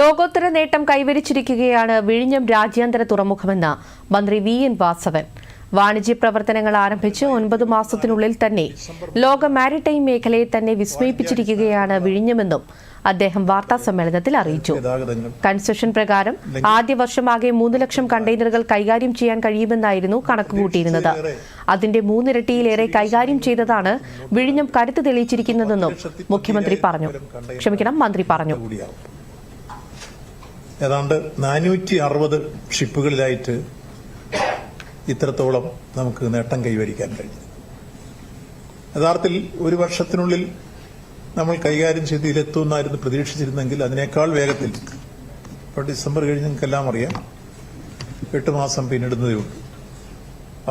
ലോകോത്തര നേട്ടം കൈവരിച്ചിരിക്കുകയാണ് വിഴിഞ്ഞം രാജ്യാന്തര തുറമുഖമെന്ന് മന്ത്രി വി.എൻ. വാസവൻ. വാണിജ്യ പ്രവർത്തനങ്ങൾ ആരംഭിച്ച് 9 മാസത്തിനുള്ളിൽ തന്നെ ലോക മാരിടൈം മേഖലയെ തന്നെ വിസ്മയിപ്പിച്ചിരിക്കുകയാണ് വിഴിഞ്ഞമെന്നും അദ്ദേഹം വാർത്താസമ്മേളനത്തിൽ അറിയിച്ചു. കൺസെഷൻ പ്രകാരം ആദ്യ വർഷമാകെ 3 ലക്ഷം കണ്ടെയ്നറുകൾ കൈകാര്യം ചെയ്യാൻ കഴിയുമെന്നായിരുന്നു കണക്കുകൂട്ടിയിരുന്നത്. അതിന്റെ 3 ഇരട്ടിയിലേറെ കൈകാര്യം ചെയ്തതാണ് വിഴിഞ്ഞം കരുത്ത് തെളിയിച്ചിരിക്കുന്നതെന്നും മന്ത്രി പറഞ്ഞു. ഏതാണ്ട് 460 ഷിപ്പുകളിലായിട്ട് ഇത്രത്തോളം നമുക്ക് നേട്ടം കൈവരിക്കാൻ കഴിഞ്ഞു. യഥാർത്ഥത്തിൽ ഒരു വർഷത്തിനുള്ളിൽ നമ്മൾ കൈകാര്യം ചെയ്ത് ഇതിലെത്തുമെന്നായിരുന്നു പ്രതീക്ഷിച്ചിരുന്നെങ്കിൽ അതിനേക്കാൾ വേഗത്തിൽ, ഇപ്പോൾ ഡിസംബർ കഴിഞ്ഞ് നിങ്ങൾക്കെല്ലാം അറിയാം, 8 മാസം പിന്നിടുന്നതേ ഉള്ളൂ.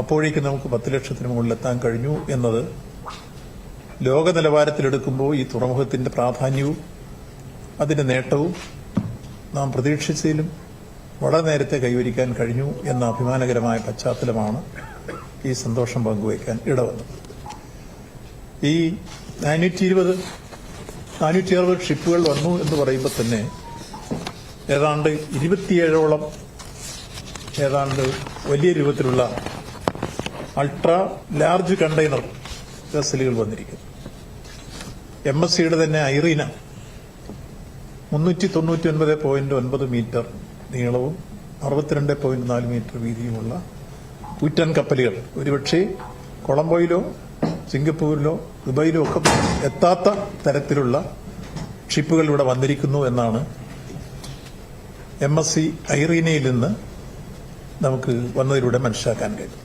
അപ്പോഴേക്കും നമുക്ക് 10 ലക്ഷത്തിന് മുകളിലെത്താൻ കഴിഞ്ഞു എന്നത് ലോക നിലവാരത്തിലെടുക്കുമ്പോൾ ഈ തുറമുഖത്തിന്റെ പ്രാധാന്യവും അതിന്റെ നേട്ടവും നാം പ്രതീക്ഷിച്ചതിലും വളരെ നേരത്തെ കൈവരിക്കാൻ കഴിഞ്ഞു എന്ന അഭിമാനകരമായ പശ്ചാത്തലമാണ് ഈ സന്തോഷം പങ്കുവയ്ക്കാൻ ഇടവന്നത്. ഈ 460 ഷിപ്പുകൾ വന്നു എന്ന് പറയുമ്പോൾ തന്നെ ഏതാണ്ട് 27ഓളം ഏതാണ്ട് വലിയ രൂപത്തിലുള്ള അൾട്രാ ലാർജ് കണ്ടെയ്നർ വെസലുകൾ വന്നിരിക്കുന്നു. MSCയുടെ തന്നെ ഐറീന 399.9 മീറ്റർ നീളവും 62.4 മീറ്റർ വീതിയുമുള്ള കൂറ്റൻ കപ്പലുകൾ ഒരുപക്ഷെ കൊളംബോയിലോ സിംഗപ്പൂരിലോ ദുബായിലോ ഒക്കെ എത്താത്ത തരത്തിലുള്ള ഷിപ്പുകൾ ഇവിടെ വന്നിരിക്കുന്നു എന്നാണ് MSC ഐറീനയിൽ നിന്ന് നമുക്ക് വന്നതിലൂടെ മനസ്സിലാക്കാൻ കഴിയും.